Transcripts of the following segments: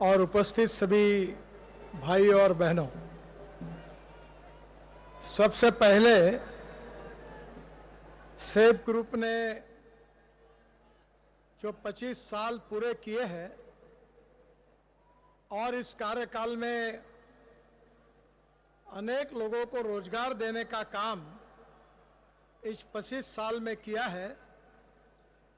और उपस्थित सभी भाइयों और बहनों, सबसे पहले सेब ग्रुप ने जो 25 साल पूरे किए हैं और इस कार्यकाल में अनेक लोगों को रोजगार देने का काम इस 25 साल में किया है,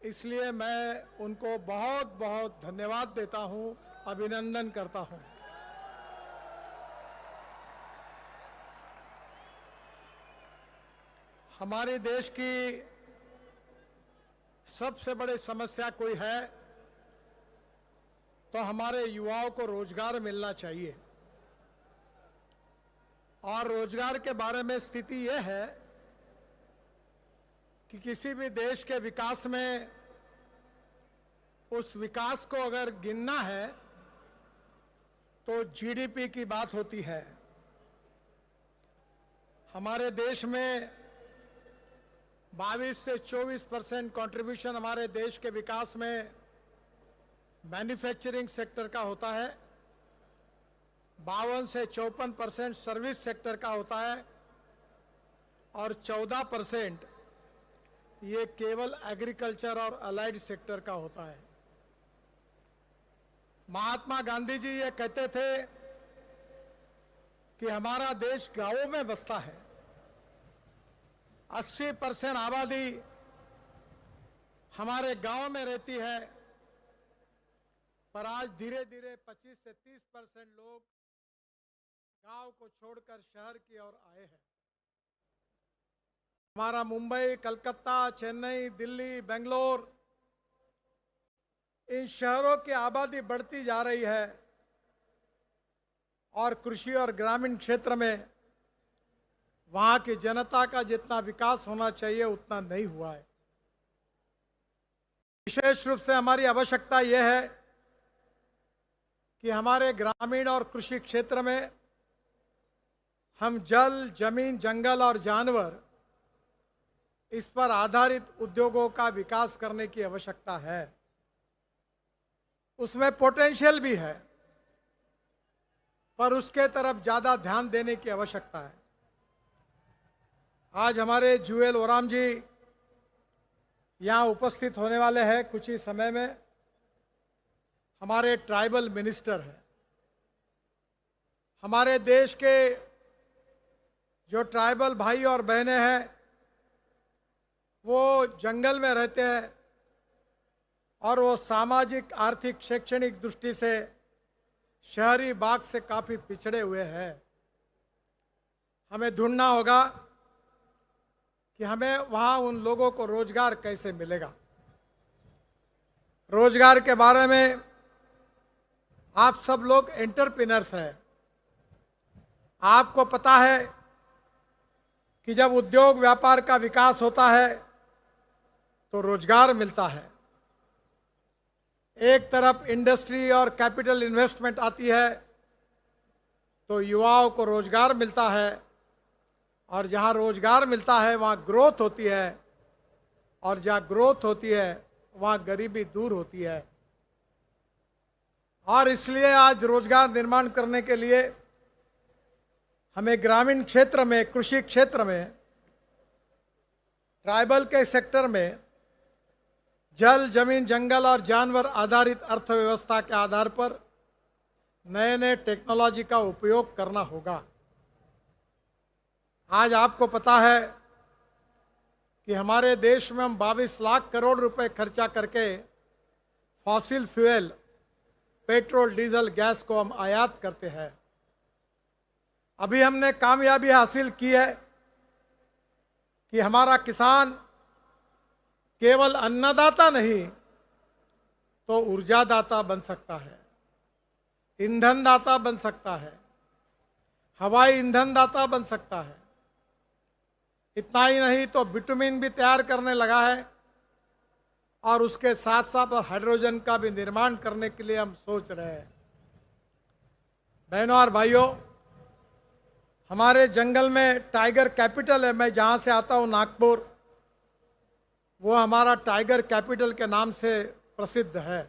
इसलिए मैं उनको बहुत बहुत धन्यवाद देता हूं, अभिनंदन करता हूं। हमारे देश की सबसे बड़ी समस्या कोई है तो हमारे युवाओं को रोजगार मिलना चाहिए। और रोजगार के बारे में स्थिति यह है कि किसी भी देश के विकास में उस विकास को अगर गिनना है तो जीडीपी की बात होती है। हमारे देश में 22 से 24% कंट्रीब्यूशन हमारे देश के विकास में मैन्युफैक्चरिंग सेक्टर का होता है, 52 से 54% सर्विस सेक्टर का होता है और 14% ये केवल एग्रीकल्चर और अलाइड सेक्टर का होता है। महात्मा गांधी जी ये कहते थे कि हमारा देश गांवों में बसता है, 80% आबादी हमारे गांव में रहती है, पर आज धीरे धीरे 25 से 30% लोग गांव को छोड़कर शहर की ओर आए हैं। हमारा मुंबई, कलकत्ता, चेन्नई, दिल्ली, बेंगलोर, इन शहरों की आबादी बढ़ती जा रही है और कृषि और ग्रामीण क्षेत्र में वहां की जनता का जितना विकास होना चाहिए उतना नहीं हुआ है। विशेष रूप से हमारी आवश्यकता यह है कि हमारे ग्रामीण और कृषि क्षेत्र में हम जल, जमीन, जंगल और जानवर, इस पर आधारित उद्योगों का विकास करने की आवश्यकता है। उसमें पोटेंशियल भी है, पर उसके तरफ ज्यादा ध्यान देने की आवश्यकता है। आज हमारे जुएल ओराम जी यहाँ उपस्थित होने वाले हैं। कुछ ही समय में हमारे ट्राइबल मिनिस्टर हैं। हमारे देश के जो ट्राइबल भाई और बहनें हैं वो जंगल में रहते हैं और वो सामाजिक, आर्थिक, शैक्षणिक दृष्टि से शहरी भाग से काफी पिछड़े हुए हैं। हमें ढूंढना होगा कि हमें वहाँ उन लोगों को रोजगार कैसे मिलेगा। रोजगार के बारे में आप सब लोग एंटरप्रेन्योर्स हैं। आपको पता है कि जब उद्योग व्यापार का विकास होता है तो रोजगार मिलता है। एक तरफ इंडस्ट्री और कैपिटल इन्वेस्टमेंट आती है तो युवाओं को रोजगार मिलता है, और जहां रोजगार मिलता है वहां ग्रोथ होती है, और जहां ग्रोथ होती है वहां गरीबी दूर होती है। और इसलिए आज रोजगार निर्माण करने के लिए हमें ग्रामीण क्षेत्र में, कृषि क्षेत्र में, ट्राइबल के सेक्टर में जल, जमीन, जंगल और जानवर आधारित अर्थव्यवस्था के आधार पर नए नए टेक्नोलॉजी का उपयोग करना होगा। आज आपको पता है कि हमारे देश में हम 22 लाख करोड़ रुपए खर्चा करके fossil fuel, petrol, diesel, gas को हम आयात करते हैं। अभी हमने कामयाबी हासिल की है कि हमारा किसान केवल अन्नदाता नहीं तो ऊर्जादाता बन सकता है, ईंधन दाता बन सकता है, हवाई ईंधन दाता बन सकता है। इतना ही नहीं तो बिटुमिन भी तैयार करने लगा है और उसके साथ साथ हाइड्रोजन का भी निर्माण करने के लिए हम सोच रहे हैं। बहनों और भाइयों, हमारे जंगल में टाइगर कैपिटल है। मैं जहाँ से आता हूँ, नागपुर, वो हमारा टाइगर कैपिटल के नाम से प्रसिद्ध है।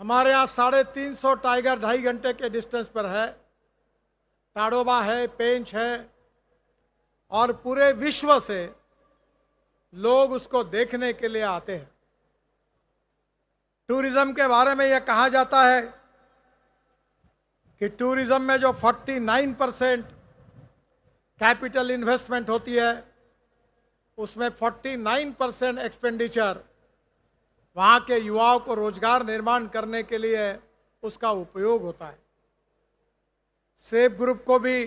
हमारे यहाँ 350 टाइगर 2.5 घंटे के डिस्टेंस पर है। ताड़ोबा है, पेंच है, और पूरे विश्व से लोग उसको देखने के लिए आते हैं। टूरिज्म के बारे में यह कहा जाता है कि टूरिज्म में जो 49% कैपिटल इन्वेस्टमेंट होती है, उसमें 49% एक्सपेंडिचर वहाँ के युवाओं को रोजगार निर्माण करने के लिए उसका उपयोग होता है। सेफ ग्रुप को भी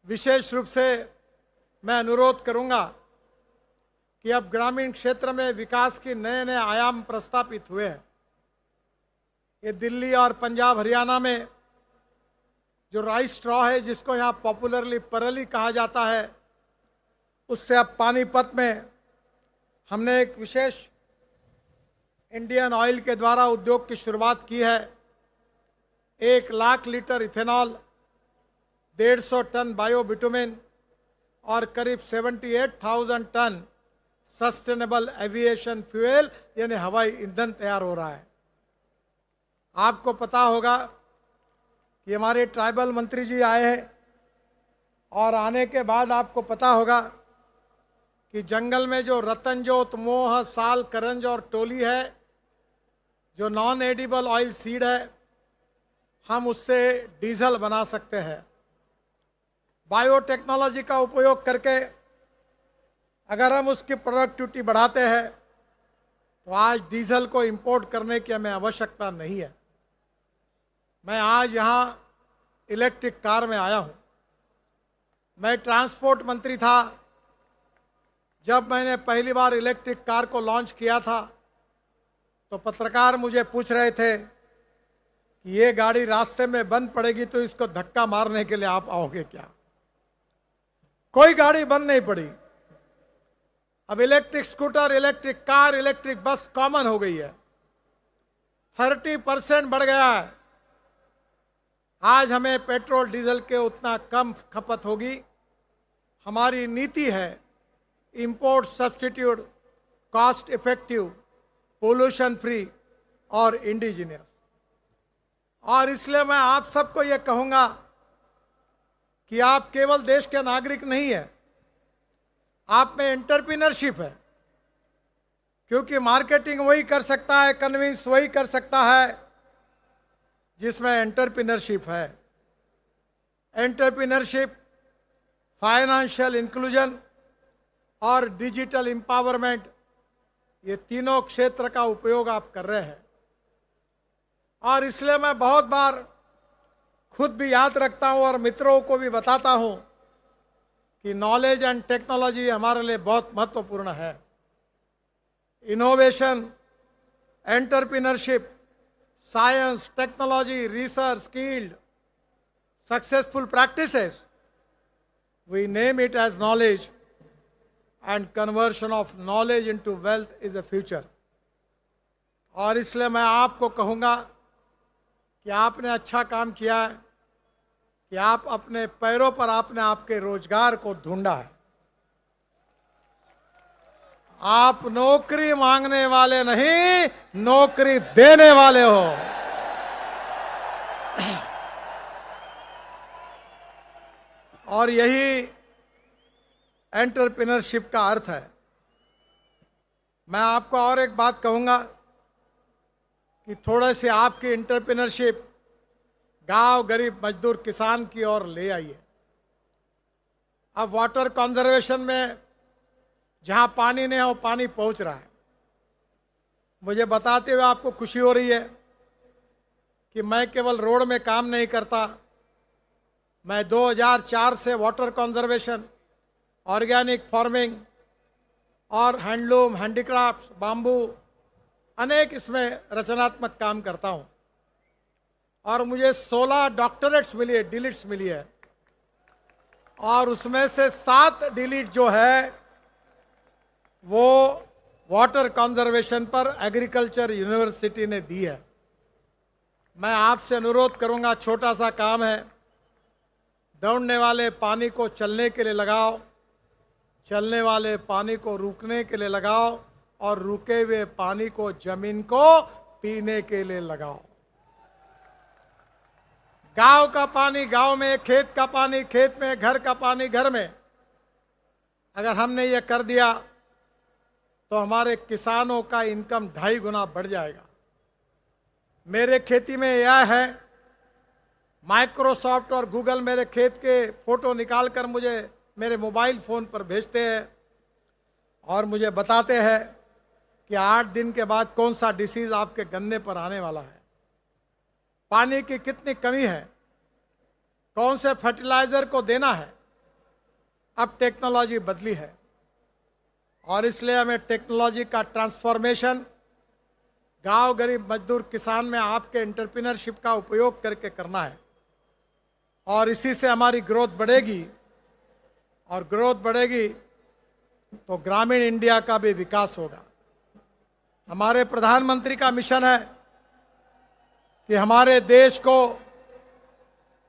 विशेष रूप से मैं अनुरोध करूंगा कि अब ग्रामीण क्षेत्र में विकास के नए नए आयाम प्रस्तापित हुए हैं। ये दिल्ली और पंजाब हरियाणा में जो राइस स्ट्रॉ है, जिसको यहाँ पॉपुलरली परली कहा जाता है, उससे अब पानीपत में हमने एक विशेष इंडियन ऑयल के द्वारा उद्योग की शुरुआत की है। 1 लाख लीटर इथेनॉल, 150 टन बायोबिटुमिन और करीब 78,000 टन सस्टेनेबल एविएशन फ्यूल यानी हवाई ईंधन तैयार हो रहा है। आपको पता होगा कि हमारे ट्राइबल मंत्री जी आए हैं, और आने के बाद आपको पता होगा कि जंगल में जो रतनजोत, मोह, साल, करंज और टोली है, जो नॉन एडिबल ऑयल सीड है, हम उससे डीजल बना सकते हैं। बायोटेक्नोलॉजी का उपयोग करके अगर हम उसकी प्रोडक्टिविटी बढ़ाते हैं तो आज डीजल को इंपोर्ट करने की हमें आवश्यकता नहीं है। मैं आज यहाँ इलेक्ट्रिक कार में आया हूँ। मैं ट्रांसपोर्ट मंत्री था जब मैंने पहली बार इलेक्ट्रिक कार को लॉन्च किया था, तो पत्रकार मुझे पूछ रहे थे कि ये गाड़ी रास्ते में बंद पड़ेगी तो इसको धक्का मारने के लिए आप आओगे क्या? कोई गाड़ी बंद नहीं पड़ी। अब electric scooter, electric car, electric bus common हो गई है। 30% बढ़ गया है। आज हमें पेट्रोल डीजल के उतना कम खपत होगी। हमारी नीति है import substitute, cost effective, pollution free और इंडिजिनियस। और इसलिए मैं आप सबको ये कहूँगा कि आप केवल देश के नागरिक नहीं है, आप में एंटरप्रेन्योरशिप है। क्योंकि मार्केटिंग वही कर सकता है, कन्विंस वही कर सकता है जिसमें एंटरप्रेन्योरशिप है। एंटरप्रेन्योरशिप, फाइनेंशियल इंक्लूजन और डिजिटल एम्पावरमेंट, ये तीनों क्षेत्र का उपयोग आप कर रहे हैं। और इसलिए मैं बहुत बार खुद भी याद रखता हूं और मित्रों को भी बताता हूं कि नॉलेज एंड टेक्नोलॉजी हमारे लिए बहुत महत्वपूर्ण है। Innovation, entrepreneurship, science, technology, research, skilled, successful practices, we name it as knowledge, and conversion of knowledge into wealth is a future. और इसलिए मैं आपको कहूँगा कि आपने अच्छा काम किया है कि आप अपने पैरों पर आपने आपके रोजगार को ढूंढा है। आप नौकरी मांगने वाले नहीं, नौकरी देने वाले हो। और यही एंटरप्रेन्योरशिप का अर्थ है। मैं आपको और एक बात कहूंगा कि थोड़े से आपकी एंटरप्रेन्योरशिप गांव, गरीब, मजदूर, किसान की ओर ले आइए। अब वाटर कंजर्वेशन में जहां पानी नहीं है वो पानी पहुंच रहा है। मुझे बताते हुए आपको खुशी हो रही है कि मैं केवल रोड में काम नहीं करता। मैं 2004 से वाटर कंजर्वेशन, ऑर्गेनिक फार्मिंग और हैंडलूम, हैंडीक्राफ्ट्स, बाम्बू, अनेक इसमें रचनात्मक काम करता हूं। और मुझे 16 डॉक्टरेट्स मिली है, डिलीट्स मिली है। और उसमें से 7 डिलीट जो है वो वाटर कंजर्वेशन पर एग्रीकल्चर यूनिवर्सिटी ने दी है। मैं आपसे अनुरोध करूंगा, छोटा सा काम है, दौड़ने वाले पानी को चलने के लिए लगाओ, चलने वाले पानी को रुकने के लिए लगाओ, और रुके हुए पानी को जमीन को पीने के लिए लगाओ। गांव का पानी गांव में, खेत का पानी खेत में, घर का पानी घर में। अगर हमने ये कर दिया तो हमारे किसानों का इनकम 2.5 गुना बढ़ जाएगा। मेरे खेती में यह है, माइक्रोसॉफ्ट और गूगल मेरे खेत के फोटो निकालकर मुझे मेरे मोबाइल फ़ोन पर भेजते हैं और मुझे बताते हैं कि 8 दिन के बाद कौन सा डिसीज़ आपके गन्ने पर आने वाला है, पानी की कितनी कमी है, कौन से फर्टिलाइज़र को देना है। अब टेक्नोलॉजी बदली है और इसलिए हमें टेक्नोलॉजी का ट्रांसफॉर्मेशन गांव, गरीब, मजदूर, किसान में आपके एंटरप्रेन्योरशिप का उपयोग करके करना है और इसी से हमारी ग्रोथ बढ़ेगी और ग्रोथ बढ़ेगी तो ग्रामीण इंडिया का भी विकास होगा। हमारे प्रधानमंत्री का मिशन है कि हमारे देश को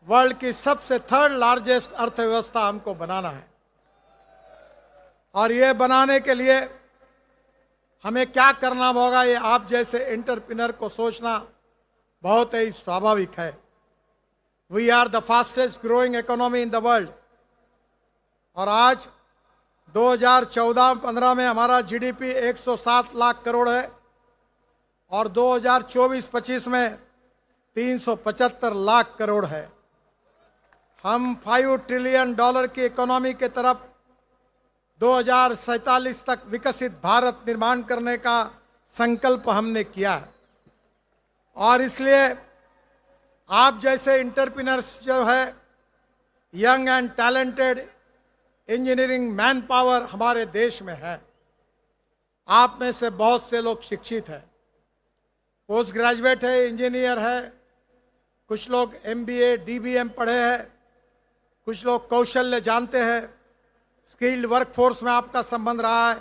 वर्ल्ड की सबसे 3rd लार्जेस्ट अर्थव्यवस्था हमको बनाना है और ये बनाने के लिए हमें क्या करना होगा, ये आप जैसे एंटरप्रेन्योर को सोचना बहुत ही स्वाभाविक है। We are the fastest growing economy in the world और आज 2014-15 में हमारा जीडीपी 107 लाख करोड़ है और 2024-25 में 375 लाख करोड़ है। हम $5 ट्रिलियन की इकोनॉमी के तरफ 2047 तक विकसित भारत निर्माण करने का संकल्प हमने किया है और इसलिए आप जैसे एंटरप्रेन्योर्स जो है, young and talented engineering man power हमारे देश में है। आप में से बहुत से लोग शिक्षित हैं, पोस्ट ग्रेजुएट है, इंजीनियर है, कुछ लोग MBA DBM पढ़े हैं, कुछ लोग कौशल्य जानते हैं, स्किल्ड वर्कफोर्स में आपका संबंध रहा है।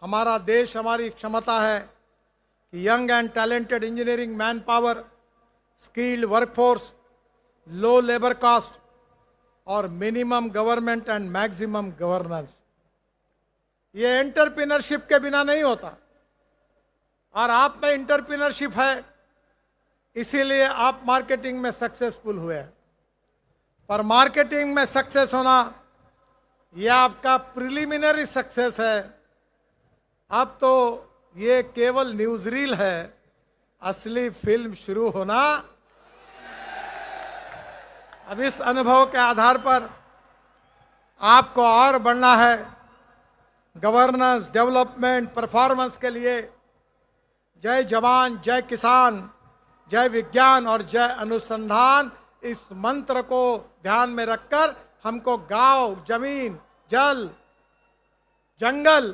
हमारा देश, हमारी क्षमता है कि young and talented engineering man power, skilled workforce, low labour cost और minimum government and maximum governance, ये एंटरप्रेन्योरशिप के बिना नहीं होता और आप में एंटरप्रेन्योरशिप है, इसीलिए आप मार्केटिंग में सक्सेसफुल हुए हैं। पर मार्केटिंग में सक्सेस होना यह आपका प्रिलिमिनरी सक्सेस है। अब तो ये केवल न्यूज़ रील है, असली फिल्म शुरू होना। अब इस अनुभव के आधार पर आपको और बढ़ना है। गवर्नेंस, डेवलपमेंट, परफॉर्मेंस के लिए जय जवान, जय किसान, जय विज्ञान और जय अनुसंधान, इस मंत्र को ध्यान में रखकर हमको गांव, जमीन, जल, जंगल,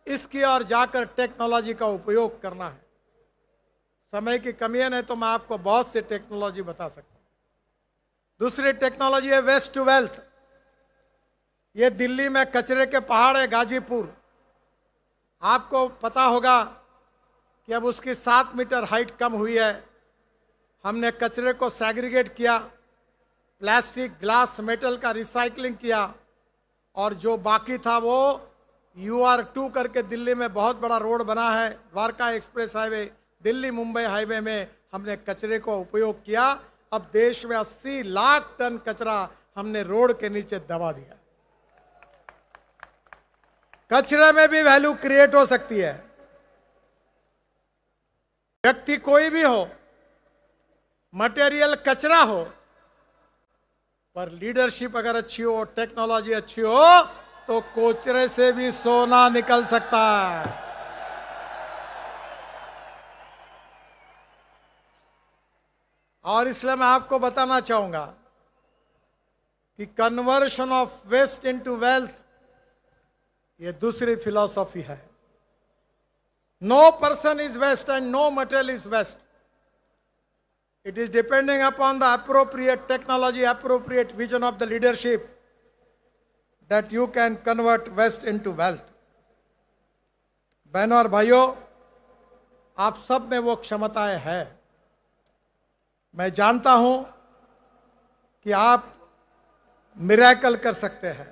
इसकी ओर जाकर टेक्नोलॉजी का उपयोग करना है। समय की कमी है, नहीं तो मैं आपको बहुत से टेक्नोलॉजी बता सकता हूँ। दूसरी टेक्नोलॉजी है वेस्ट टू वेल्थ। ये दिल्ली में कचरे के पहाड़ है, गाजीपुर। आपको पता होगा कि अब उसकी 7 मीटर हाइट कम हुई है। हमने कचरे को सेग्रीगेट किया, प्लास्टिक, ग्लास, मेटल का रिसाइकलिंग किया और जो बाकी था वो UR2 करके दिल्ली में बहुत बड़ा रोड बना है, Dwarka express highway, Delhi Mumbai highway में हमने कचरे को उपयोग किया। अब देश में 80 लाख टन कचरा हमने रोड के नीचे दबा दिया। कचरे में भी वैल्यू क्रिएट हो सकती है। व्यक्ति कोई भी हो, मटेरियल कचरा हो, पर लीडरशिप अगर अच्छी हो, टेक्नोलॉजी अच्छी हो, तो कोचरे से भी सोना निकल सकता है। और इसलिए मैं आपको बताना चाहूंगा कि conversion of waste into wealth, ये दूसरी फिलॉसफी है। No person is waste and no material is waste. It is depending upon the appropriate technology, appropriate vision of the leadership that you can convert waste into wealth. बहनों और भाइयों, आप सब में वो क्षमताएं हैं। मैं जानता हूं कि आप मिरेकल कर सकते हैं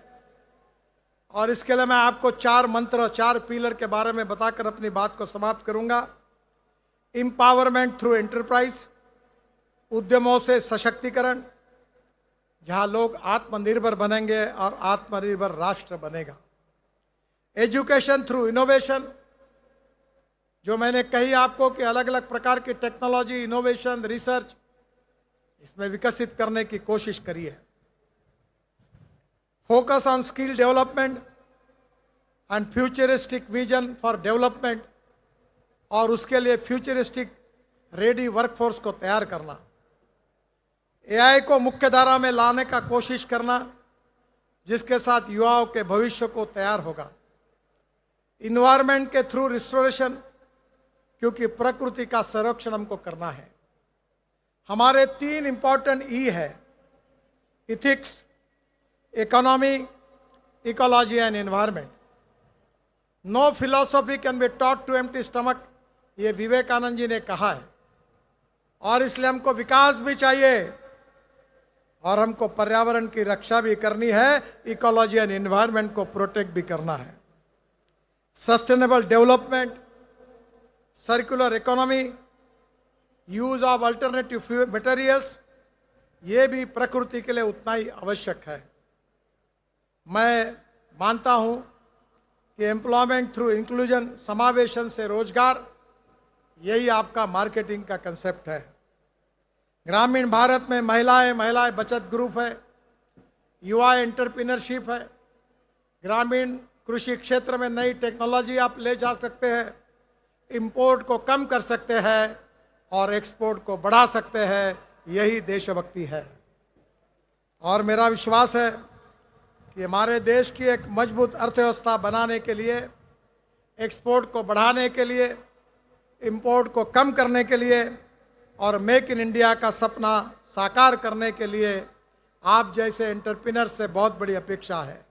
और इसके लिए मैं आपको 4 मंत्र, 4 पिलर के बारे में बताकर अपनी बात को समाप्त करूंगा। एम्पावरमेंट थ्रू एंटरप्राइज, उद्यमों से सशक्तिकरण, जहां लोग आत्मनिर्भर बनेंगे और आत्मनिर्भर राष्ट्र बनेगा। एजुकेशन थ्रू इनोवेशन, जो मैंने कही आपको कि अलग अलग प्रकार की टेक्नोलॉजी, इनोवेशन, रिसर्च इसमें विकसित करने की कोशिश करी है। Focus on skill development and futuristic vision for development, और उसके लिए फ्यूचरिस्टिक रेडी वर्कफोर्स को तैयार करना। एआई को मुख्य धारा में लाने का कोशिश करना, जिसके साथ युवाओं के भविष्य को तैयार होगा। इन्वायरमेंट के थ्रू रिस्टोरेशन, क्योंकि प्रकृति का संरक्षण हमको करना है। हमारे 3 इंपॉर्टेंट ई है: ethics, economy, ecology and environment. No philosophy can be taught to empty stomach, ये विवेकानंद जी ने कहा है। और इसलिए हमको विकास भी चाहिए और हमको पर्यावरण की रक्षा भी करनी है, इकोलॉजी एंड एनवायरमेंट को प्रोटेक्ट भी करना है। Sustainable development, circular economy, use of alternative materials, ये भी प्रकृति के लिए उतना ही आवश्यक है। मैं मानता हूं कि एम्प्लॉयमेंट थ्रू इंक्लूजन, समावेशन से रोजगार, यही आपका मार्केटिंग का कंसेप्ट है। ग्रामीण भारत में महिलाएं बचत ग्रुप है, युवा एंटरप्रेन्योरशिप है, ग्रामीण कृषि क्षेत्र में नई टेक्नोलॉजी आप ले जा सकते हैं, इंपोर्ट को कम कर सकते हैं और एक्सपोर्ट को बढ़ा सकते हैं, यही देशभक्ति है। और मेरा विश्वास है कि हमारे देश की एक मजबूत अर्थव्यवस्था बनाने के लिए, एक्सपोर्ट को बढ़ाने के लिए, इंपोर्ट को कम करने के लिए और मेक इन इंडिया का सपना साकार करने के लिए आप जैसे एंटरप्रेन्योर से बहुत बड़ी अपेक्षा है।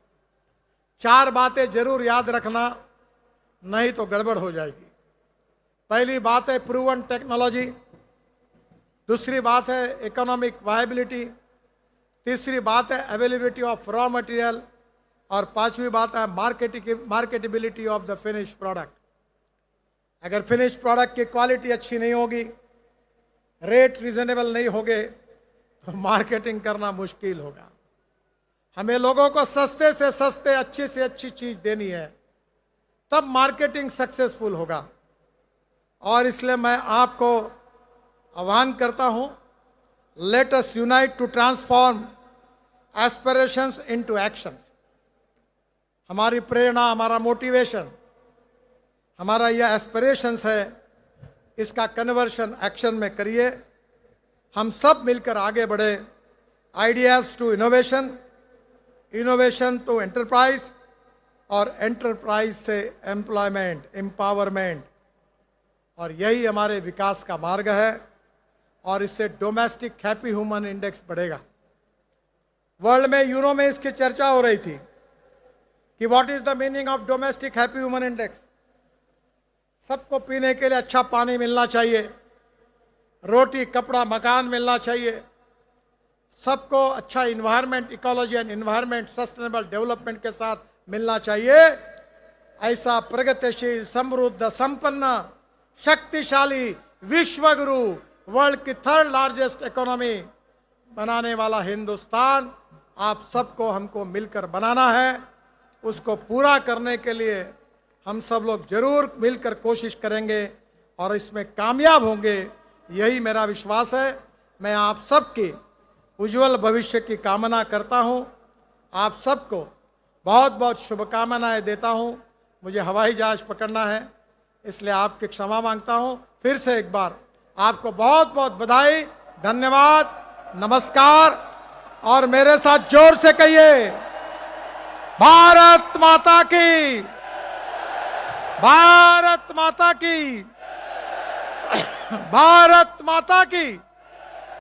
4 बातें जरूर याद रखना, नहीं तो गड़बड़ हो जाएगी। पहली बात है प्रूवन टेक्नोलॉजी, दूसरी बात है इकोनॉमिक वायबिलिटी, तीसरी बात है अवेलेबिलिटी ऑफ रॉ मटेरियल और 5वीं बात है marketability of the finish product. अगर फिनिश प्रोडक्ट की क्वालिटी अच्छी नहीं होगी, रेट रीजनेबल नहीं होंगे, तो मार्केटिंग करना मुश्किल होगा। हमें लोगों को सस्ते से सस्ते, अच्छी से अच्छी चीज देनी है, तब मार्केटिंग सक्सेसफुल होगा। और इसलिए मैं आपको आह्वान करता हूं, let us unite to transform aspirations into actions. हमारी प्रेरणा, हमारा मोटिवेशन, हमारा यह एस्पिरेशंस है, इसका कन्वर्शन एक्शन में करिए। हम सब मिलकर आगे बढ़े। Ideas to innovation, innovation to enterprise और एंटरप्राइज से एम्प्लॉयमेंट, एम्पावरमेंट, और यही हमारे विकास का मार्ग है। और इससे डोमेस्टिक हैप्पी ह्यूमन इंडेक्स बढ़ेगा। वर्ल्ड में, यूरो में इसकी चर्चा हो रही थी कि what is the meaning of domestic happy human index. सबको पीने के लिए अच्छा पानी मिलना चाहिए, रोटी, कपड़ा, मकान मिलना चाहिए, सबको अच्छा environment, ecology and environment, sustainable development के साथ मिलना चाहिए। ऐसा प्रगतिशील, समृद्ध, संपन्न, शक्तिशाली विश्वगुरु, वर्ल्ड की 3rd लार्जेस्ट इकोनॉमी बनाने वाला हिंदुस्तान आप सबको, हमको मिलकर बनाना है। उसको पूरा करने के लिए हम सब लोग जरूर मिलकर कोशिश करेंगे और इसमें कामयाब होंगे, यही मेरा विश्वास है। मैं आप सबके उज्जवल भविष्य की कामना करता हूं। आप सबको बहुत बहुत शुभकामनाएं देता हूं। मुझे हवाई जहाज पकड़ना है, इसलिए आपकी क्षमा मांगता हूं। फिर से एक बार आपको बहुत बहुत बधाई, धन्यवाद, नमस्कार। और मेरे साथ जोर से कहिए, भारत माता की, भारत माता की, भारत माता की।